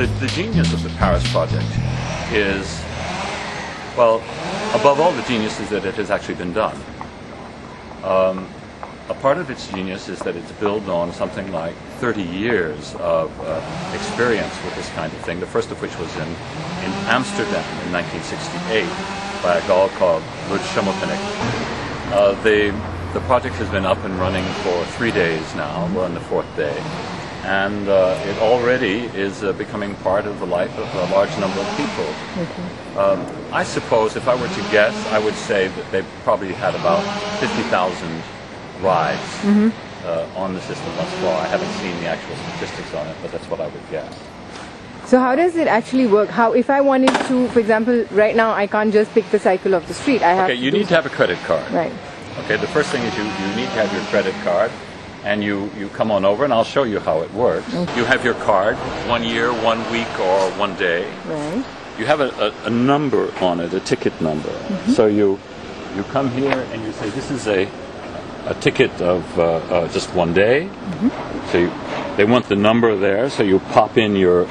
the genius of the Paris project is, well, above all, the genius is that it has actually been done. A part of its genius is that it's built on something like 30 years of experience with this kind of thing, the first of which was in Amsterdam in 1968 by a guy called Lud Schimmelpenninck. The project has been up and running for 3 days now. We're on the 4th day. And it already is becoming part of the life of a large number of people. Okay. I suppose, if I were to guess, I would say that they've probably had about 50,000 rides on the system thus far. I haven't seen the actual statistics on it, but that's what I would guess. So how does it actually work? How, if I wanted to, for example, right now I can't just pick the cycle off the street. I have you need to have a credit card. Right. Okay, the first thing is you need to have your credit card, and you come on over and I'll show you how it works. Okay. You have your card, 1 year, 1 week, or 1 day. Right. You have a number on it, a ticket number. So you come here and you say, this is a ticket of just 1 day. So they want the number there, so you pop in your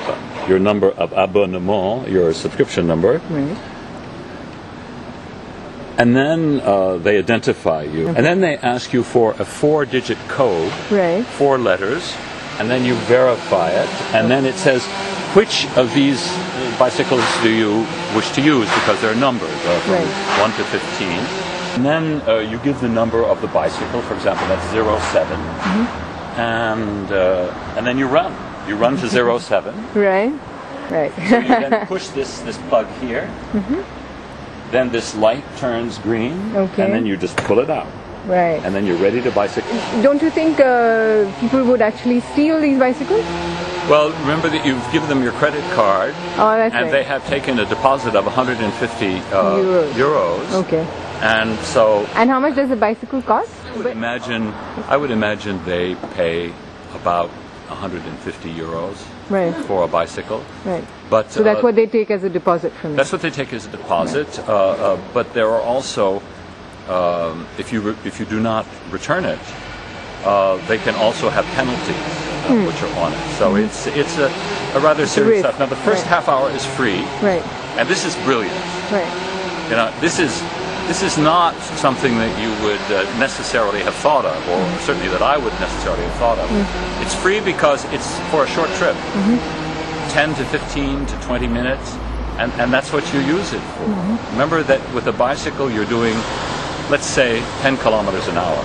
number of abonnement, your subscription number. Right. And then they identify you. And then they ask you for a 4-digit code, 4 letters, and then you verify it. And then it says, which of these bicycles do you wish to use? Because they're numbered from 1 to 15. And then you give the number of the bicycle, for example, that's 07. And then you run. You run to 07. Right. So you then push this plug here. Then this light turns green, and then you just pull it out. Right. And then you're ready to bicycle. Don't you think people would actually steal these bicycles? Well, remember that you've given them your credit card, and they have taken a deposit of 150 euros. Okay. And so. And how much does a bicycle cost? I would imagine they pay about 150 euros for a bicycle. Right. But so that's what they take as a deposit from you. That's what they take as a deposit. But there are also, if you do not return it, they can also have penalties which are on it. So it's a rather serious stuff. Now the first half hour is free. Right. And this is brilliant. Right. You know, this is not something that you would necessarily have thought of, or certainly that I would necessarily have thought of. It's free because it's for a short trip, 10 to 15 to 20 minutes, and that's what you use it for. Remember that with a bicycle you're doing, let's say, 10 kilometers an hour.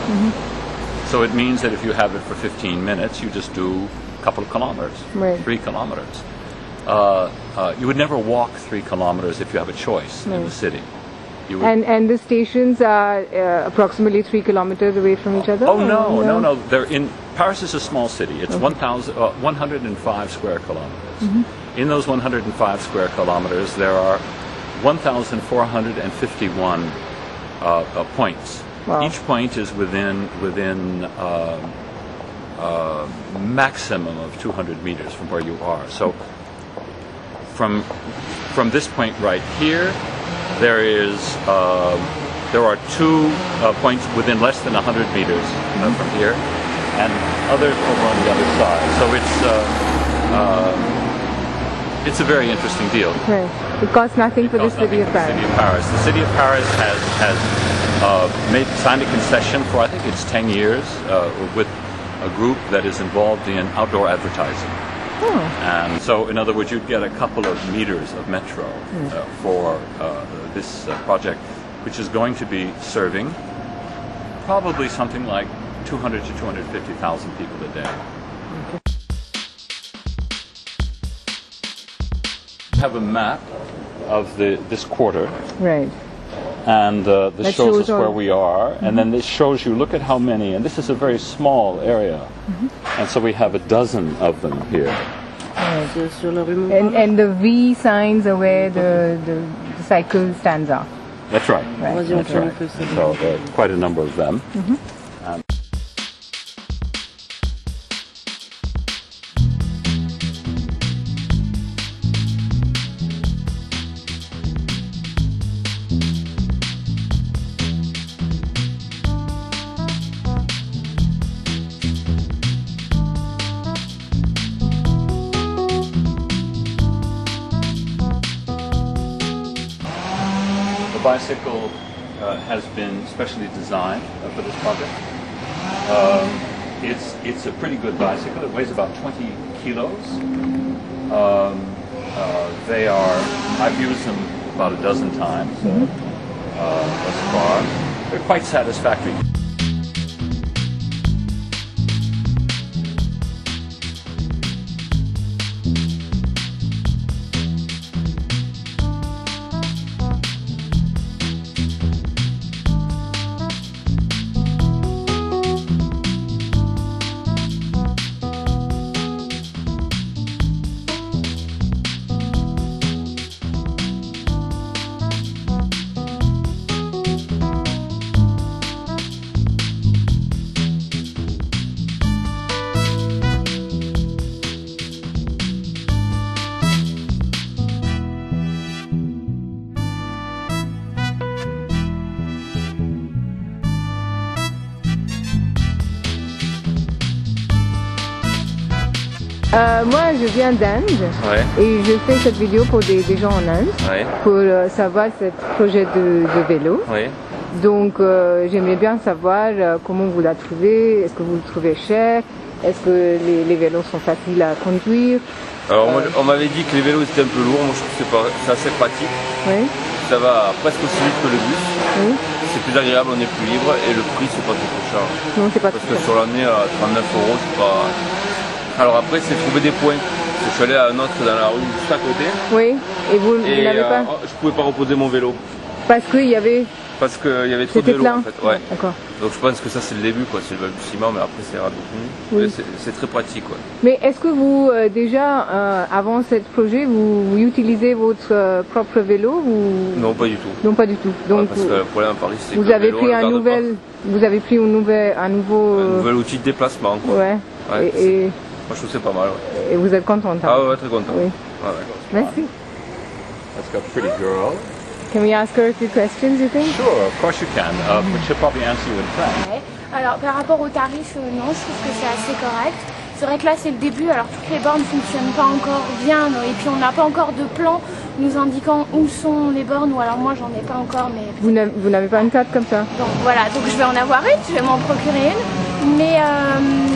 So it means that if you have it for 15 minutes, you just do a couple of kilometers, 3 kilometers. You would never walk 3 kilometers if you have a choice in the city. And the stations are approximately 3 kilometers away from each other? Oh, no. They're in Paris is a small city. It's 105 square kilometers. In those 105 square kilometers, there are 1,451 points. Wow. Each point is within maximum of 200 meters from where you are. So from this point right here, there are 2 points within less than 100 meters from here, and others over on the other side. So it's a very interesting deal. Right. It costs nothing for the city of Paris. The city of Paris has signed a concession for, I think it's 10 years, with a group that is involved in outdoor advertising. And so, in other words, you'd get a couple of meters of metro for this project, which is going to be serving probably something like 200 to 250,000 people a day. We have a map of this quarter. Right. And this shows us where we are, and then this shows you, look at how many, and this is a very small area, and so we have a dozen of them here. And the V signs are where the cycle stands off. That's right. That's right. So there are quite a number of them. bicycle has been specially designed for this project. It's a pretty good bicycle. It weighs about 20 kilos. I've used them about a dozen times thus far. They're quite satisfactory. Moi, je viens d'Inde et je fais cette vidéo pour des gens en Inde pour savoir ce projet de vélo. Donc, j'aimerais bien savoir comment vous la trouvez. Est-ce que vous le trouvez cher? Est-ce que les vélos sont faciles à conduire? Alors, moi, on m'avait dit que les vélos étaient un peu lourds. Moi, je trouve que c'est assez pratique. Ça va presque aussi vite que le bus. C'est plus agréable, on est plus libre et le prix, c'est pas trop cher. Non, c'est pas Parce que sur l'année, à 39 €, c'est pas... Alors après, c'est trouver des points. Je suis allé à un autre dans la rue juste à côté. Oui, et vous n'avez pas? Je pouvais pas reposer mon vélo. Parce qu'il y avait? Parce qu'il y avait trop de vélos en fait. Ouais. D'accord. Donc je pense que ça c'est le début, quoi. C'est le balbutiement, mais après c'est beaucoup. C'est très pratique, quoi. Mais est-ce que vous, déjà, avant ce projet, vous utilisez votre propre vélo ou... Non, pas du tout. Non, pas du tout. Donc, parce que le problème à Paris, c'est que vous avez le vélo, pris un nouveau outil de déplacement, quoi. Ouais. Et moi je trouve que c'est pas mal. Et vous êtes contente? Ah ouais, très content. Oui. Merci. That's got a pretty girl. Can we ask her a few questions, you think? Sure, of course you can. But she'll probably answer you in French. Alors par rapport au tarif, non, je trouve que c'est assez correct. C'est vrai que là c'est le début, alors toutes les bornes ne fonctionnent pas encore bien et puis on n'a pas encore de plan nous indiquant où sont les bornes, ou alors moi j'en ai pas encore. Mais vous n'avez pas une carte comme ça? Donc voilà, donc je vais en avoir une, je vais m'en procurer une. Mais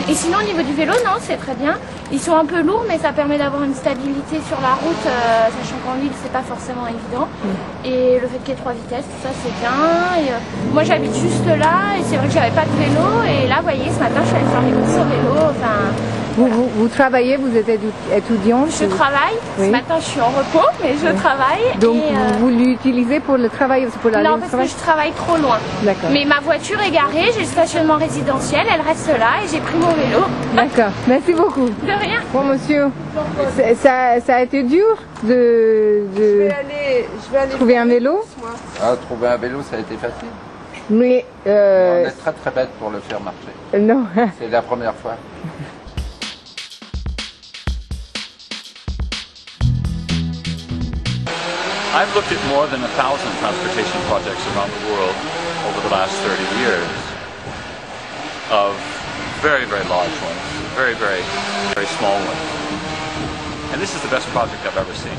et sinon au niveau du vélo, non, c'est très bien. Ils sont un peu lourds, mais ça permet d'avoir une stabilité sur la route, sachant qu'en ville c'est pas forcément évident. Et le fait qu'il y ait 3 vitesses, tout ça c'est bien. Et, moi j'habite juste là et c'est vrai que j'avais pas de vélo. Et là, vous voyez, ce matin je suis allée faire mes courses au vélo. Enfin, vous travaillez, vous êtes étudiante? Je travaille. Ce matin je suis en repos, mais je travaille. Donc vous l'utilisez pour le travail ou pour la Non, parce que je travaille trop loin. Mais ma voiture est garée, j'ai le stationnement résidentiel, elle reste là et j'ai pris mon vélo. D'accord, merci beaucoup. De rien. Bon monsieur, ça a été dur de je vais aller trouver un vélo? Trouver un vélo, ça a été facile. Mais on est très très bête pour le faire marcher. Non. C'est la première fois. I've looked at more than 1,000 transportation projects around the world over the last 30 years, of very, very large ones, very, very, very small ones. And this is the best project I've ever seen.